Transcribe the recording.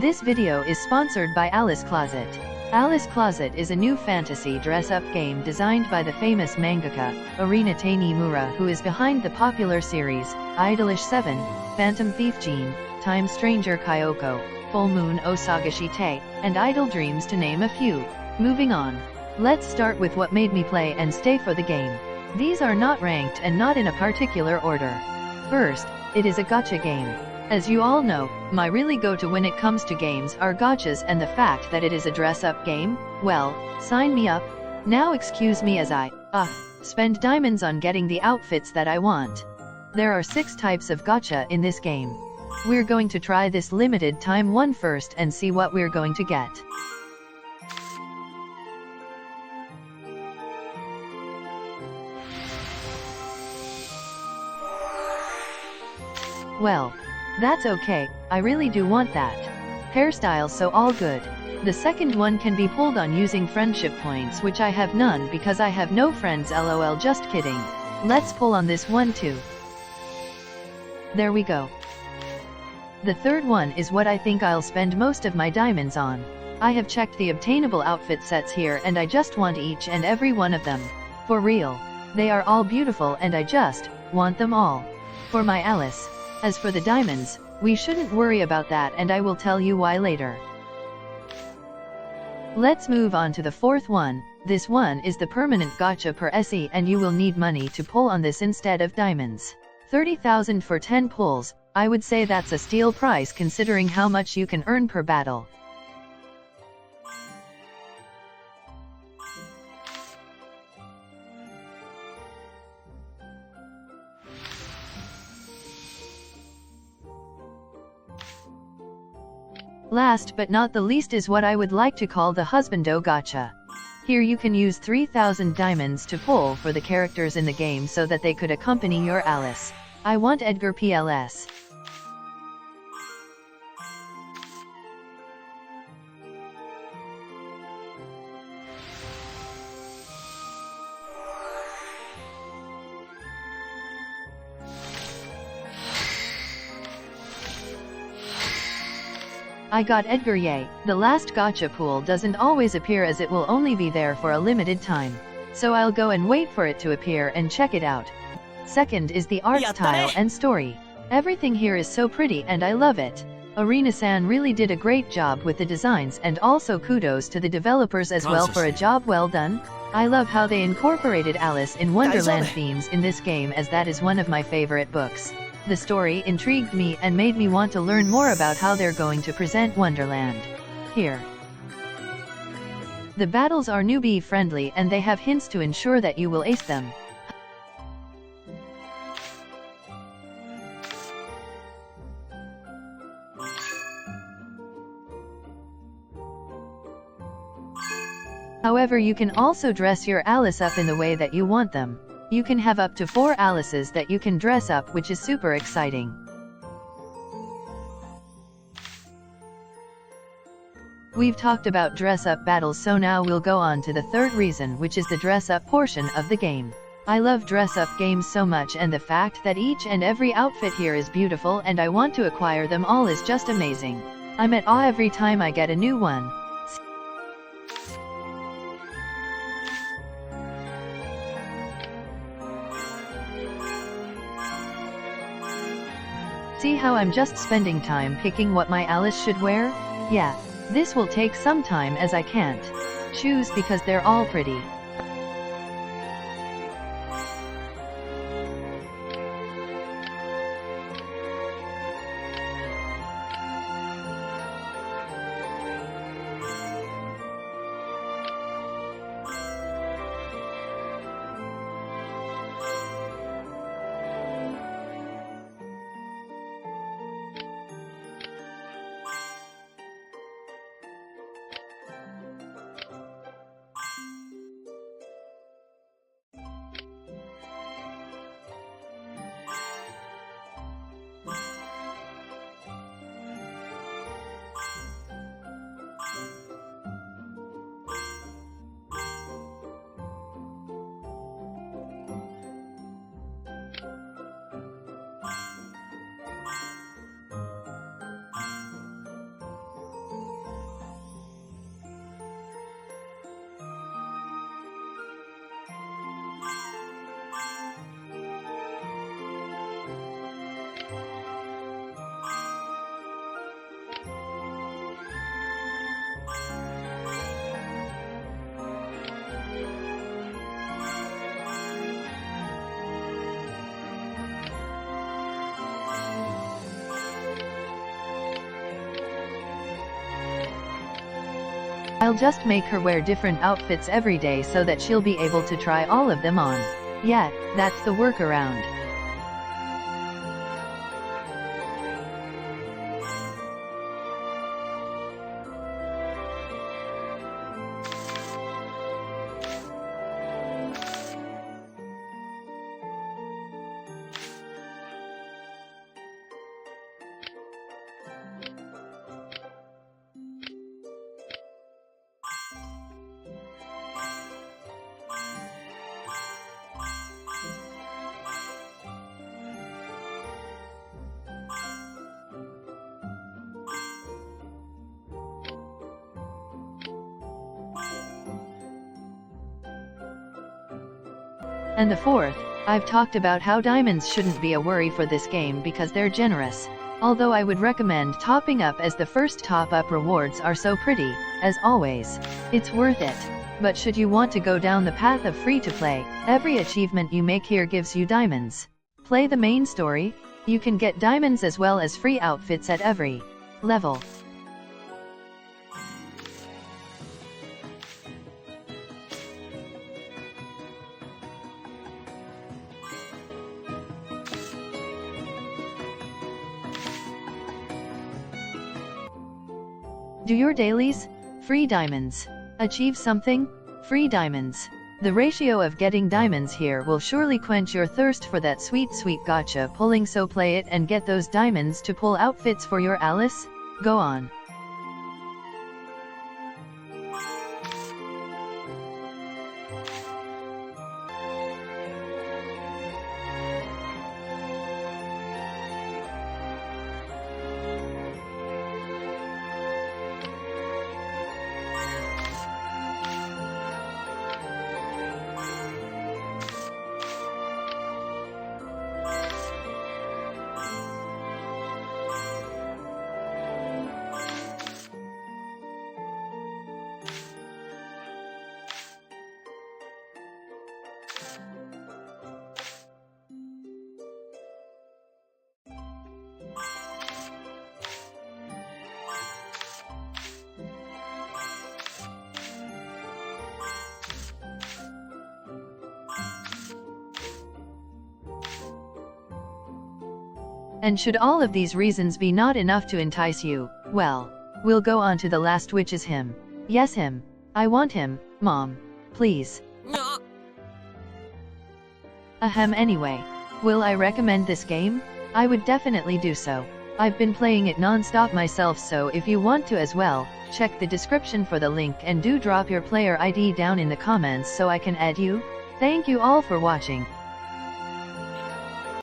This video is sponsored by Alice Closet. Alice Closet is a new fantasy dress-up game designed by the famous mangaka, Arina Tanemura, who is behind the popular series, Idolish 7, Phantom Thief Jean, Time Stranger Kyoko, Full Moon Osagashite, and Idle Dreams to name a few. Moving on. Let's start with what made me play and stay for the game. These are not ranked and not in a particular order. First, it is a gacha game. As you all know, my really go-to when it comes to games are gachas, and the fact that it is a dress-up game, well, sign me up. Now excuse me as I, spend diamonds on getting the outfits that I want. There are 6 types of gacha in this game. We're going to try this limited time one first and see what we're going to get. Well, that's okay, I really do want that. Hairstyle, so all good. The second one can be pulled on using friendship points, which I have none because I have no friends, lol, just kidding. Let's pull on this one too. There we go. The third one is what I think I'll spend most of my diamonds on. I have checked the obtainable outfit sets here and I just want each and every one of them. For real. They are all beautiful and I just want them all. For my Alice. As for the diamonds, we shouldn't worry about that and I will tell you why later. Let's move on to the fourth one. This one is the permanent gacha per SE and you will need money to pull on this instead of diamonds. 30,000 for 10 pulls, I would say that's a steal price considering how much you can earn per battle. Last but not the least is what I would like to call the husbando gacha. Here you can use 3,000 diamonds to pull for the characters in the game so that they could accompany your Alice. I want Edgar PLS. I got Edgar, yay. The last gacha pool doesn't always appear as it will only be there for a limited time. So I'll go and wait for it to appear and check it out. Second is the art style and story. Everything here is so pretty and I love it. Arina-san really did a great job with the designs, and also kudos to the developers as well for a job well done. I love how they incorporated Alice in Wonderland themes in this game, as that is one of my favorite books. The story intrigued me and made me want to learn more about how they're going to present Wonderland. Here. The battles are newbie friendly and they have hints to ensure that you will ace them. However, you can also dress your Alice up in the way that you want them. You can have up to 4 Alices that you can dress up, which is super exciting. We've talked about dress-up battles, so now we'll go on to the third reason, which is the dress-up portion of the game. I love dress-up games so much, and the fact that each and every outfit here is beautiful and I want to acquire them all is just amazing. I'm at awe every time I get a new one. See how I'm just spending time picking what my Alice should wear? Yeah, this will take some time as I can't choose because they're all pretty. I'll just make her wear different outfits every day so that she'll be able to try all of them on. Yeah, that's the workaround. And the fourth, I've talked about how diamonds shouldn't be a worry for this game because they're generous. Although I would recommend topping up as the first top-up rewards are so pretty, as always. It's worth it. But should you want to go down the path of free-to-play, every achievement you make here gives you diamonds. Play the main story, you can get diamonds as well as free outfits at every level. Do your dailies? Free diamonds. Achieve something? Free diamonds. The ratio of getting diamonds here will surely quench your thirst for that sweet gacha pulling, so play it and get those diamonds to pull outfits for your Alice. Go on. And should all of these reasons be not enough to entice you, well, we'll go on to the last, which is him. Yes, him. I want him, Mom. Please. Ahem, anyway. Will I recommend this game? I would definitely do so. I've been playing it non-stop myself, so if you want to as well, check the description for the link and do drop your player ID down in the comments so I can add you. Thank you all for watching.